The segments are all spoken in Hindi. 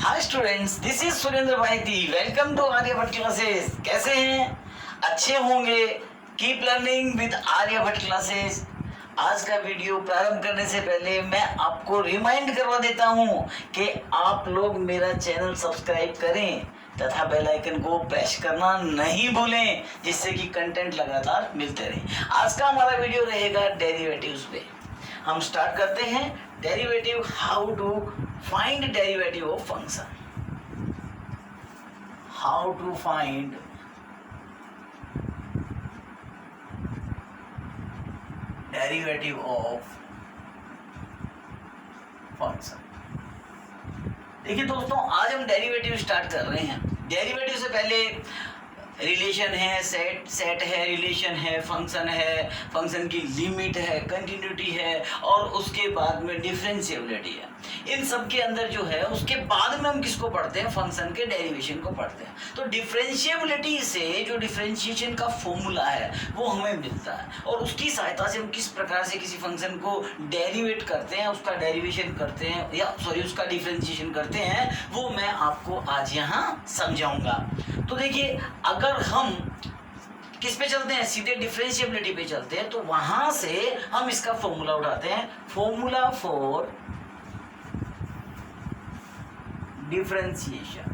Hi students, this is Surendra Bharti. Welcome to Aryabhatta classes. कैसे हैं? अच्छे होंगे। Keep learning with Aryabhatta classes. आज का वीडियो प्रारंभ करने से पहले मैं आपको रिमाइंड करवा देता हूं कि आप लोग मेरा चैनल सब्सक्राइब करें तथा बेल आइकन को प्रेस करना नहीं भूलें, जिससे कि कंटेंट लगातार मिलते रहे। आज का हमारा वीडियो रहेगा डेरिवेटिव्स पे। हम स्टार्ट करते हैं। Derivative, how to find derivative of function. How to find derivative of function. देखिए दोस्तों, आज हम डेरिवेटिव स्टार्ट कर रहे हैं। डेरिवेटिव से पहले रिलेशन है, सेट है, रिलेशन है, फंक्शन है, फंक्शन की लिमिट है, कंटिन्यूटी है और उसके बाद में डिफरेंशिएबिलिटी है। इन सब के अंदर जो है उसके बाद में हम किसको पढ़ते हैं? फंक्शन के डेरिवेशन को पढ़ते हैं। तो डिफरेंशिएबिलिटी से जो डिफरेंशिएशन का फॉर्मूला है वो हमें मिलता है और उसकी सहायता से हम किस प्रकार से किसी फंक्शन को डेरिवेट करते हैं, उसका डेरिवेशन करते हैं या उसका डिफरेंशिएशन करते हैं, वो मैं आपको आज यहाँ समझाऊंगा। तो देखिए, अगर हम किस पे चलते हैं? सीधे डिफरेंशिएबिलिटी पे चलते हैं। तो वहां से हम इसका फॉर्मूला उठाते हैं। Formula for differentiation.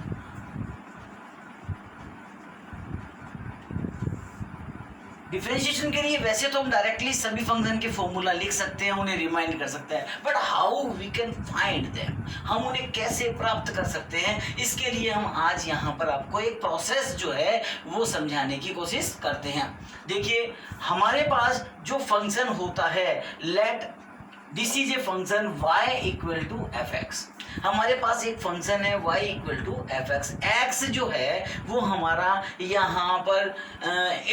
डिफरेंशिएशन के लिए वैसे तो हम डायरेक्टली सभी फंक्शन के फॉर्मूला लिख सकते हैं, उन्हें रिमाइंड कर सकते हैं, but how we can find them, हम उन्हें कैसे प्राप्त कर सकते हैं, इसके लिए हम आज यहाँ पर आपको एक प्रोसेस जो है वो समझाने की कोशिश करते हैं। देखिए, हमारे पास जो फंक्शन होता है, let this is a function y equal to F X. हमारे पास एक फंक्शन है y equal to F X. X जो है वो हमारा यहाँ पर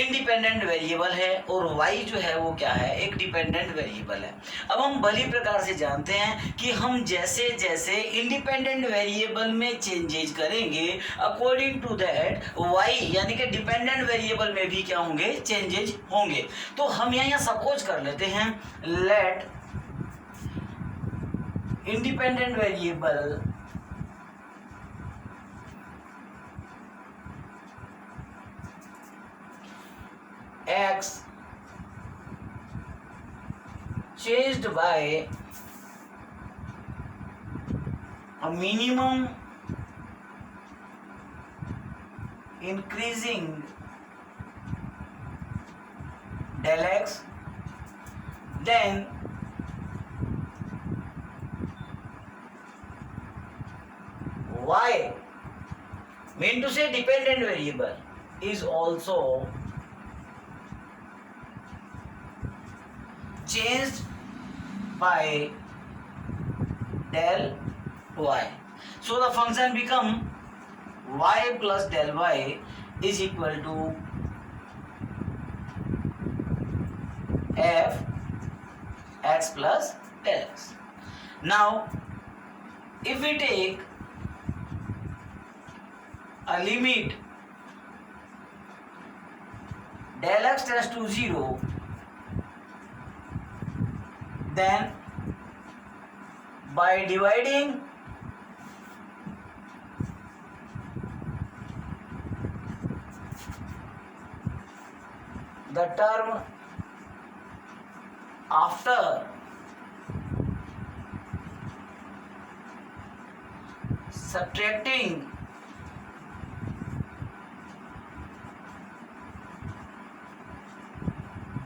इंडिपेंडेंट वेरिएबल है और y जो है वो क्या है? एक डिपेंडेंट वेरिएबल है। अब हम भली प्रकार से जानते हैं कि हम जैसे जैसे इंडिपेंडेंट वेरिएबल में चेंजेज करेंगे, अकॉर्डिंग टू दैट y यानी कि डिपेंडेंट वेरिएबल में भी क्या होंगे? चेंजेज होंगे। तो हम यहाँ सपोज कर लेते हैं, late independent variable x changed by a minimum increasing del x, then y, mean to say dependent variable, is also changed by del y. So the function become y plus del y is equal to f x plus del x. Now if we take a limit del x tends to 0, then by dividing the term after subtracting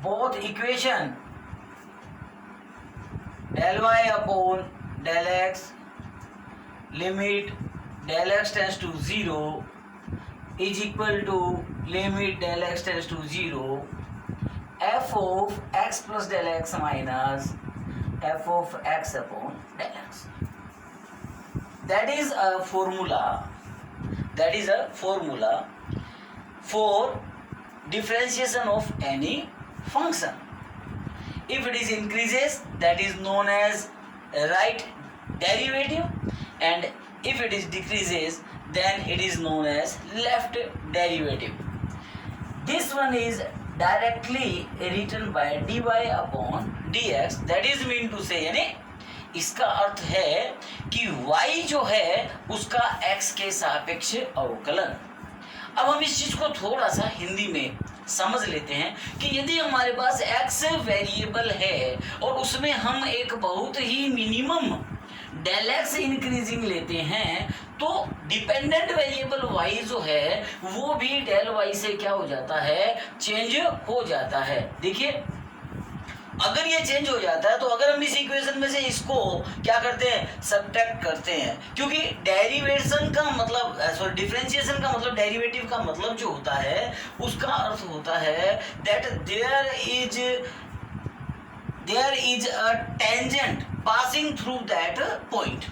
both equation del y upon del x, limit del x tends to 0 is equal to limit del x tends to 0 f of x plus del x minus f of x upon del x. That is a formula. That is a formula for differentiation of any function. If it is increases, that is known as right derivative, and if it is decreases, then it is known as left derivative. This one is directly written by dy upon dx, that is mean to say यानी इसका अर्थ है कि y जो है उसका x के सापेक्ष अवकलन। अब हम इस चीज को थोड़ा सा हिंदी में समझ लेते हैं कि यदि हमारे पास x वेरिएबल है और उसमें हम एक बहुत ही मिनिमम डेल एक्स इंक्रीजिंग लेते हैं, तो डिपेंडेंट वेरिएबल y जो है वो भी डेल y से क्या हो जाता है, चेंज हो जाता है। देखिए अगर ये चेंज हो जाता है तो अगर हम इस इक्वेशन में से इसको क्या करते हैं, सब्ट्रैक्ट करते हैं, क्योंकि डेरिवेशन का मतलब डिफरेंशिएशन का मतलब डेरिवेटिव का मतलब जो होता है उसका अर्थ होता है that there is a tangent passing through that point.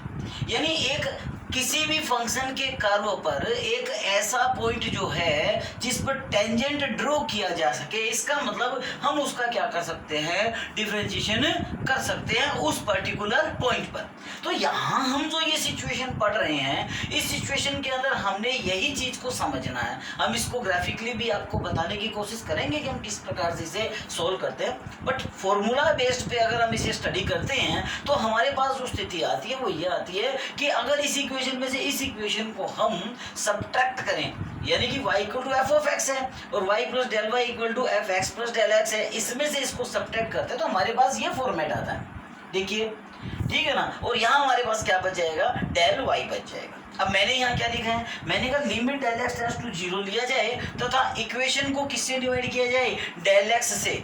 यानी एक किसी भी फंक्शन के कर्व पर एक ऐसा पॉइंट जो है जिस पर टेंजेंट ड्रॉ किया जा सके, इसका मतलब हम उसका क्या कर सकते हैं, डिफरेंशिएशन कर सकते हैं उस पर्टिकुलर पॉइंट पर। तो यहाँ हम जो ये सिचुएशन पढ़ रहे हैं, इस सिचुएशन के अंदर हमने यही चीज को समझना है। हम इसको ग्राफिकली भी आपको बताने की कोशिश करेंगे कि हम किस प्रकार से इसे सोल्व करते हैं, बट फॉर्मूला बेस्ड पे अगर हम इसे स्टडी करते हैं तो हमारे पास जो स्थिति आती है वो ये आती है कि अगर इस इक्वेशन में से इस इक्वेशन को हम सब्ट्रैक्ट करें, यानी कि y equal to F of X है और y plus del Y equal to F X plus del X है, इसमें से इसको सब्ट्रैक्ट करते हैं तो हमारे पास ये फॉर्मेट आता है। देखिए ठीक है ना, और यहाँ हमारे पास क्या बच जाएगा, डेल y बच जाएगा। अब मैंने यहाँ क्या लिखा है, मैंने कहा limit del X tends to 0 लिया जाए तथा इक्वेशन को किससे डिवाइड किया जाए, डेल एक्स से।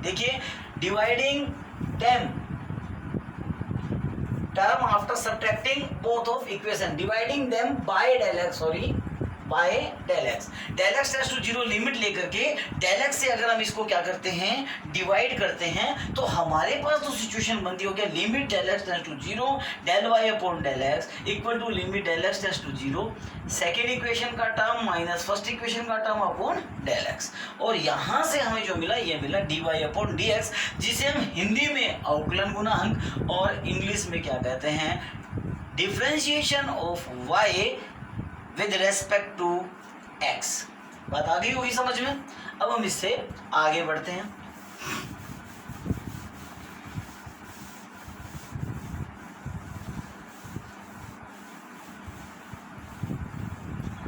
देखिए dividing time term after subtracting both of equation, dividing them by del x, by del x। del x tends to 0 limit लेकर के del x से अगर हम इसको क्या करते हैं, डिवाइड करते हैं, तो हमारे पास तो सिचुएशन बनती हो गया limit del x tends to 0 del y upon del x equal to limit del x tends to 0 second equation का टर्म माइनस फर्स्ट इक्वेशन का टर्म अपॉन del x, और यहाँ से हमें जो मिला ये मिला dy अपॉन dx, जिसे हम हिंदी में अवकलन गुणांक और इंग्लिश में क्या कहते हैं, differentiation of y with respect to x। बात आ गई होगी समझ में। अब हम इससे आगे बढ़ते हैं।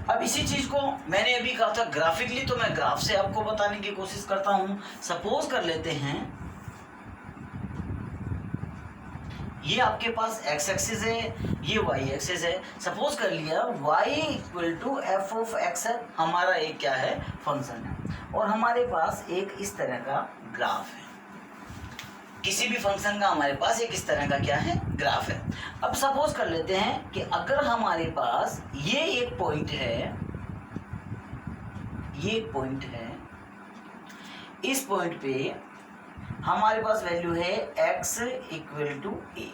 अब इसी चीज को मैंने अभी कहा था ग्राफिकली, तो मैं ग्राफ से आपको बताने की कोशिश करता हूं। सपोज कर लेते हैं ये आपके पास x एक्सिस है, ये y एक्सिस है। सपोज कर लिया y equal to F of X है, हमारा एक क्या है, फंक्शन है, और हमारे पास एक इस तरह का ग्राफ है। किसी भी फंक्शन का हमारे पास एक इस तरह का क्या है, ग्राफ है। अब सपोज कर लेते हैं कि अगर हमारे पास ये एक पॉइंट है, ये एक पॉइंट है, इस पॉइंट पे हमारे पास वैल्यू है x इक्वल टू a।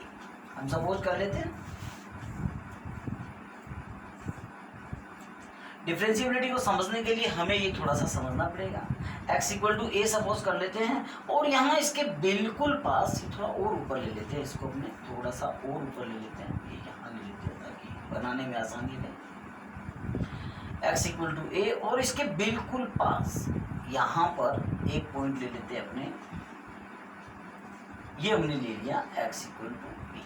हम सपोज कर लेते हैं, डिफरेंशिएबिलिटी को समझने के लिए हमें ये थोड़ा सा समझना पड़ेगा। x equal to a suppose कर लेते हैं, और यहाँ इसके बिल्कुल पास थोड़ा और ऊपर ले लेते हैं, इसको अपने थोड़ा सा और ऊपर ले लेते हैं, ये यहाँ ले लेते हैं ताकि बनाने में आसानी रहे। x इक्वल टू a और इसके बिल्कुल पास यहाँ पर एक पॉइंट ले लेते हैं अपने, ये हमने ले लिया x इक्वल टू b।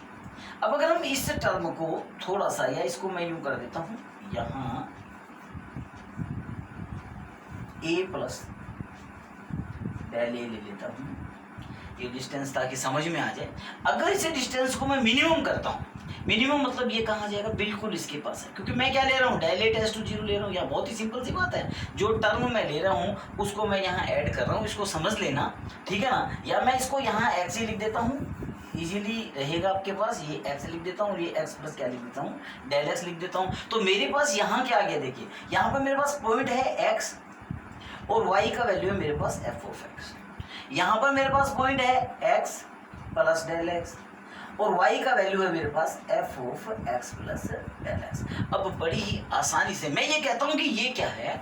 अब अगर हम इस टर्म को थोड़ा सा, या इसको मैं यूं कर देता हूं, यहाँ a प्लस डेल ए ले लेता हूं, ये डिस्टेंस ताकि समझ में आ जाए। अगर इसे डिस्टेंस को मैं मिनिमम करता हूँ, मिनिमम मतलब ये कहाँ जाएगा, बिल्कुल इसके पास है, क्योंकि मैं क्या ले रहा हूँ, डेल ए टेंड्स टू 0 ले रहा हूँ। यहाँ बहुत ही सिंपल सी बात है, जो टर्म मैं ले रहा हूँ उसको मैं यहाँ ऐड कर रहा हूँ, इसको समझ लेना, ठीक है ना। या मैं इसको यहाँ एक्स ही लिख देता हूँ, इजीली रहेगा आपके पास, ये एक्स लिख देता हूँ और ये एक्स प्लस क्या लिख देता हूँ, डेल एक्स लिख देता हूँ। तो मेरे पास यहाँ क्या आ गया, देखिए यहाँ पर मेरे पास पॉइंट है एक्स और वाई का वैल्यू है मेरे पास एफ ऑफ एक्स। यहाँ पर मेरे पास पॉइंट है एक्स प्लस डेल एक्स और y का वैल्यू है मेरे पास F of X plus del X. अब बड़ी ही आसानी से मैं ये कहता हूँ कि ये क्या है,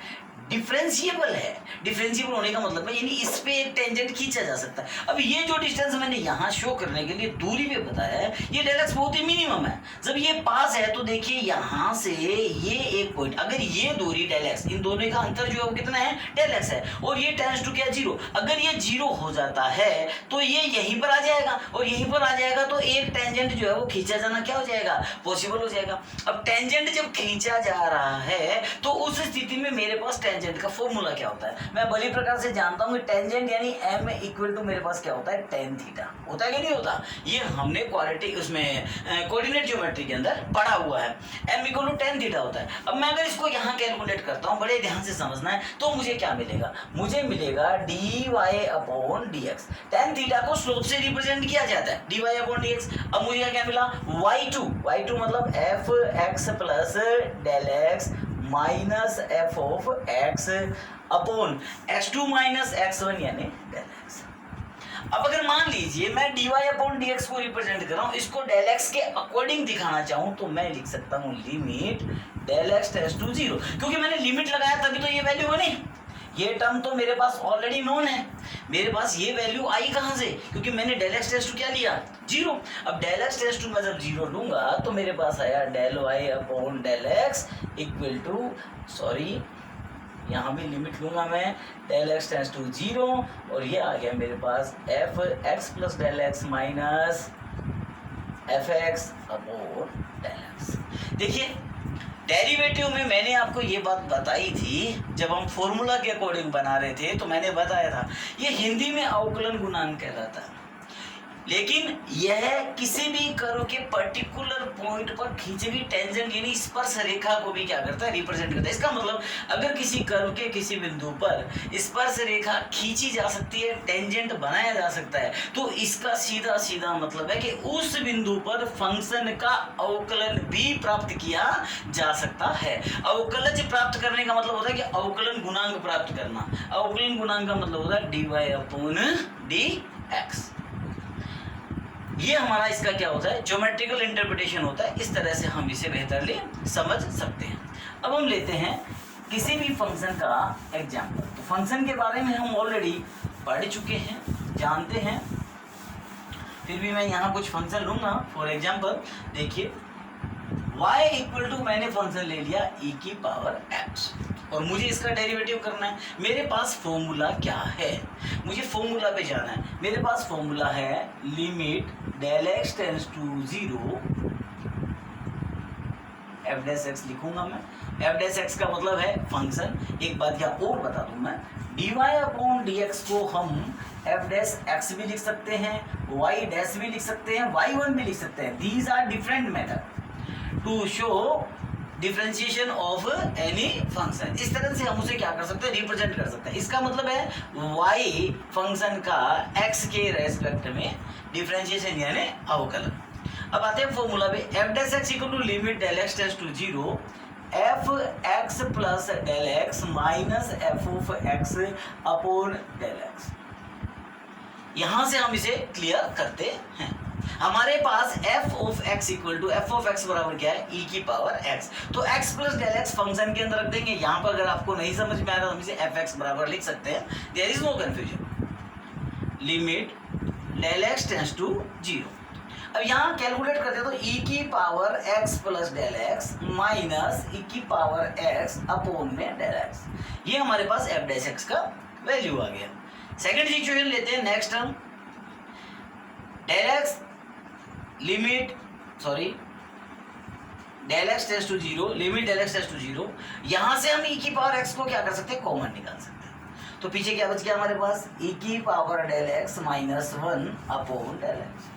डिफरेंशिएबल है। डिफरेंशिएबल होने का मतलब है यानी इस पे एक टेंजेंट खींचा जा सकता है। अब ये जो डिस्टेंस मैंने यहाँ शो करने के लिए दूरी पे बताया है, ये डेल एक्स बहुत ही मिनिमम है। जब ये पास है तो देखिए यहाँ से ये एक पॉइंट, अगर ये दूरी डेल एक्स, इन दोनों का अंतर जो है वो कितना है, डेल एक्स है, और ये टेंड्स टू क्या, जीरो। अगर ये जीरो हो जाता है तो ये यहीं पर आ जाएगा, और यहीं पर आ जाएगा तो एक टेंजेंट जो है वो खींचा जाना क्या हो जाएगा, पॉसिबल हो जाएगा। अब टेंजेंट जब खींचा जा रहा है तो उस स्थिति में मेरे पास टेंजेंट का फॉर्मूला क्या होता है, मैं भली प्रकार से जानता हूं कि टेंजेंट यानी m इक्वल टू मेरे पास क्या होता है, tan थीटा। होता है कि नहीं होता, ये हमने क्वालिटी उसमें कोऑर्डिनेट ज्योमेट्री के अंदर पढ़ा हुआ है, m equal to tan theta होता है। अब मैं अगर इसको यहाँ कैलकुलेट करता हूँ, बड़े ध्यान से समझना है, तो मुझे क्या मिलेगा, मुझे मिलेगा dy upon dx। tan theta को स्लोप से रिप्रेजेंट किया जाता है, dy अपॉन dx। अब मुझे क्या मिला, y2 मतलब f x plus del X minus F of X upon x2 minus x1 यानी डेल एक्स। अब अगर मान लीजिए मैं dy अपॉन dx को रिप्रेजेंट कर रहा हूं, इसको डेल एक्स के अकॉर्डिंग दिखाना चाहूं तो मैं लिख सकता हूं limit del X tends to zero, क्योंकि मैंने लिमिट लगाया तभी तो ये वैल्यू बनी। ये टर्म तो मेरे पास ऑलरेडी नोन है, मेरे पास ये वैल्यू आई कहां से, क्योंकि मैंने डेल एक्स टेंड्स टू क्या लिया, जीरो। अब डेल एक्स टेंड्स टू मैं जब जीरो लूंगा तो मेरे पास आया del Y upon del X equal to, sorry यहाँ भी लिमिट लूंगा मैं, del X tends to zero, और ये आ गया मेरे पास F X plus del X minus F X upon del X. देखिए डेरिवेटिव में मैंने आपको ये बात बताई थी, जब हम फॉर्मूला के अकॉर्डिंग बना रहे थे तो मैंने बताया था ये हिंदी में अवकलन गुणांक कहलाता है, लेकिन यह किसी भी कर्व के पर्टिकुलर पॉइंट पर खींची गई टेंजेंट यानी स्पर्श रेखा को भी क्या करता है, रिप्रेजेंट करता है। इसका मतलब अगर किसी कर्व के किसी बिंदु पर स्पर्श रेखा खींची जा सकती है, टेंजेंट बनाया जा सकता है, तो इसका सीधा सीधा मतलब है कि उस बिंदु पर फंक्शन का अवकलन भी प्राप्त किया जा सकता है। अवकलज प्राप्त करने का मतलब होता है कि अवकलन गुणांक प्राप्त करना। अवकलन गुणांक का मतलब होता है dy अपॉन dx। ये हमारा इसका क्या होता है, ज्योमेट्रिकल इंटरप्रिटेशन होता है। इस तरह से हम इसे बेहतरली समझ सकते हैं। अब हम लेते हैं किसी भी फंक्शन का एग्जाम्पल। तो फंक्शन के बारे में हम ऑलरेडी पढ़ चुके हैं, जानते हैं, फिर भी मैं यहाँ कुछ फंक्शन लूंगा। फॉर एग्जाम्पल देखिए y इक्वल टू, मैंने फंक्शन ले लिया e की पावर x, और मुझे इसका डेरिवेटिव करना है। मेरे पास फॉर्मूला क्या है, मुझे फॉर्मूला पे जाना है। मेरे पास फॉर्मूला है limit del X tends to zero, F dash X लिखूंगा मैं। एफ डैश एक्स का मतलब है फंक्शन। एक बात यहाँ और बता दूं मैं, dy अपॉन dx को हम एफ डैश एक्स भी लिख सकते हैं, y डैश भी लिख सकते हैं, y1 भी लिख सकते हैं। These are different method to show differentiation of any function. इस तरह से हम उसे क्या कर सकते हैं, रिप्रेजेंट कर सकते हैं। इसका मतलब है y फंक्शन का x के रेस्पेक्ट में डिफरेंशिएशन यानी अवकलन। अब आते हैं फॉर्मूला पे, F dash X equal to limit del X tends to zero F X plus del X minus F of X upon del X. यहां से हम इसे क्लियर करते हैं। हमारे पास f of x equal to F of x बराबर क्या है, e की पावर x। तो x plus del x function के अंदर रख देंगे। यहाँ पर अगर आपको नहीं समझ में आ रहा तो हम इसे एफ एक्स बराबर लिख सकते हैं, there is no confusion. Limit del X tends to zero. अब यहाँ कैलकुलेट करते हैं तो e की power x plus del X minus e की पावर x अपॉन में डेल एक्स। ये हमारे पास एफ डैश एक्स का वैल्यू आ गया। सेकेंड सिचुएशन लेते हैं, next term del X limit, sorry del X tends to zero, limit del X tends to zero. यहां से हम e की पावर x को क्या कर सकते हैं, कॉमन निकाल सकते हैं। तो पीछे क्या बच गया हमारे पास, e की power del X minus 1 upon del X.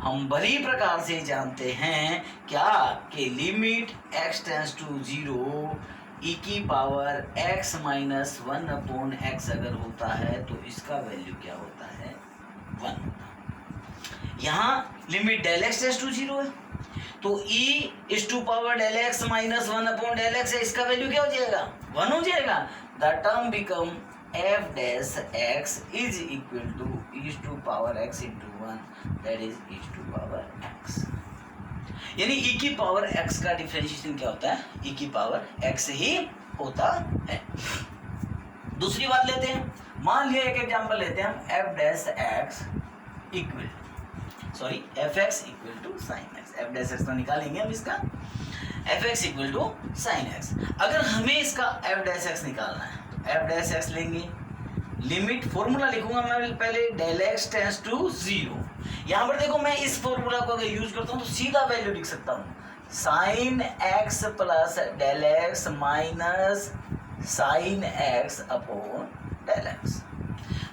हम भली प्रकार से जानते हैं क्या कि limit x tends to zero e की power x minus 1 upon x अगर होता है तो इसका वैल्यू क्या होता है, 1। यहाँ limit del X tends to zero है तो e is to power del X minus 1 upon del X है, इसका वैल्यू क्या हो जाएगा, 1 हो जाएगा। The term become F dash X is equal to is to power X into 1 that is is to power X. यानी e की पावर x का डिफरेंशिएशन क्या होता है, e की पावर x ही होता है। दूसरी बात लेते हैं, मान लिया एक एग्जांपल लेते हैं हम, F dash X equal sorry F X equal to sine X. F dash X तो निकालेंगे हम इसका, F X equal to sine X. अगर हमें इसका एफ डैश एक्स निकालना है तो एफ डैश एक्स लेंगे, लिमिट फॉर्मूला लिखूंगा मैं पहले, डेल एक्स टेंड्स टू 0। यहाँ पर देखो मैं इस फॉर्मूला को अगर यूज करता हूँ तो सीधा वैल्यू लिख सकता हूँ, sine X plus del X minus sine X upon del X.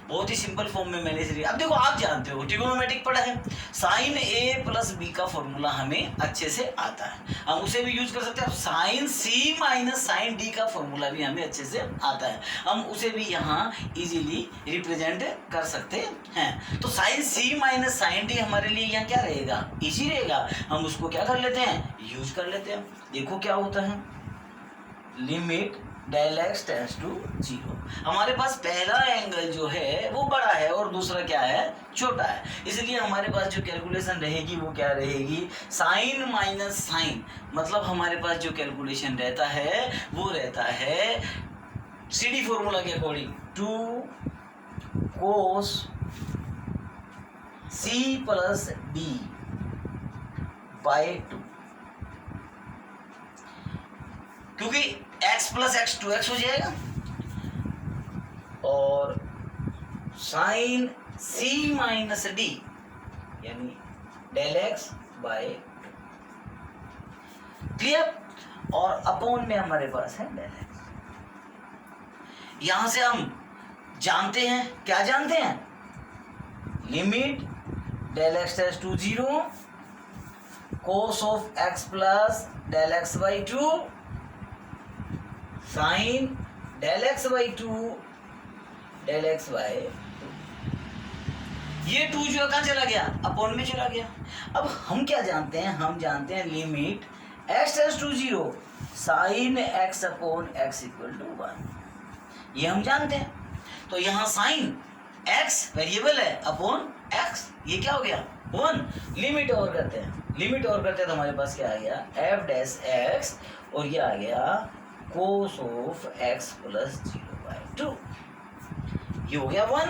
बहुत ही सिंपल फॉर्म में मैंने इसे लिया। अब देखो आप जानते हो ट्रिग्नोमेट्रिक पढ़ा है, साइन ए प्लस बी का फॉर्मूला हमें अच्छे से आता है, हम उसे भी यूज कर सकते हैं। साइन सी माइनस साइन डी का फॉर्मूला भी हमें अच्छे से आता है, हम उसे भी यहाँ इजीली रिप्रेजेंट कर सकते हैं। तो साइन सी माइनस साइन डी हमारे लिए यहाँ क्या रहेगा, इजी रहेगा, हम उसको क्या कर लेते हैं, यूज कर लेते हैं। देखो क्या होता है, limit del X tends to 0। हमारे पास पहला एंगल जो है वो बड़ा है और दूसरा क्या है, छोटा है, इसलिए हमारे पास जो कैलकुलेशन रहेगी वो क्या रहेगी, साइन माइनस साइन। मतलब हमारे पास जो कैलकुलेशन रहता है वो रहता है सीडी फॉर्मूला के अकॉर्डिंग, 2 कोस सी प्लस डी बाय 2, क्योंकि x प्लस एक्स 2x हो जाएगा और साइन c माइनस डी यानी डेल एक्स बाय 2, क्लियर। और अपॉन में हमारे पास है डेल एक्स। यहां से हम जानते हैं, क्या जानते हैं, limit del X tends to 0 cos of x plus del X by 2 sine del X by 2 del X by 2। ये 2 जो कहाँ चला गया, अपॉन में चला गया। अब हम क्या जानते हैं, हम जानते हैं limit x tends to 0 sine x upon x equal to 1, ये हम जानते हैं। तो यहाँ साइन x वेरिएबल है अपॉन x, ये क्या हो गया 1। लिमिट और करते हैं, लिमिट और करते हैं तो हमारे पास क्या आ गया, f डैश x और ये आ गया कोस ऑफ x प्लस 0/2, ये हो गया 1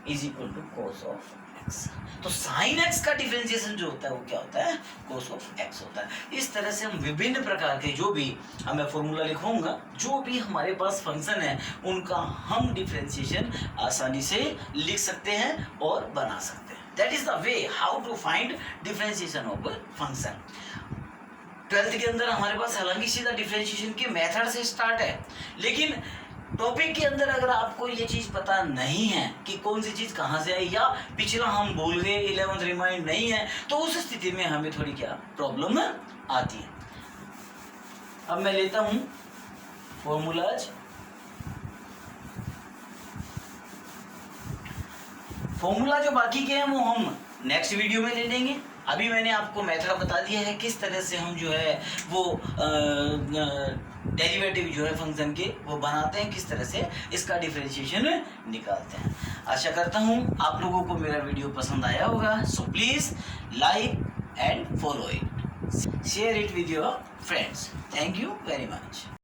is equal to cos of x। तो साइन x का डिफरेंशिएशन जो होता है वो क्या होता है, कोस ऑफ x होता है। इस तरह से हम विभिन्न प्रकार के जो भी हमें फॉर्मूला लिखूंगा, जो भी हमारे पास फंक्शन है उनका हम डिफरेंशिएशन आसानी से लिख सकते हैं और बना सकते हैं। That is the way how to find differentiation of function. 12th के अंदर हमारे पास हालांकि सीधा डिफरेंशिएशन के मेथड से स्टार्ट है, लेकिन टॉपिक के अंदर अगर आपको ये चीज पता नहीं है कि कौन सी चीज कहाँ से आई या पिछला हम भूल गए, 11th रिमाइंड नहीं है, तो उस स्थिति में हमें थोड़ी क्या प्रॉब्लम आती है। अब मैं लेता हूं फॉर्मूलाज। फॉर्मूला जो बाकी के हैं वो हम नेक्स्ट वीडियो में ले लेंगे। अभी मैंने आपको मेथड बता दिया है किस तरह से हम जो है वो डेरिवेटिव जो है फंक्शन के वो बनाते हैं, किस तरह से इसका डिफरेंशिएशन निकालते हैं। आशा करता हूँ आप लोगों को मेरा वीडियो पसंद आया होगा। So please like and follow it, share it with your friends. Thank you very much.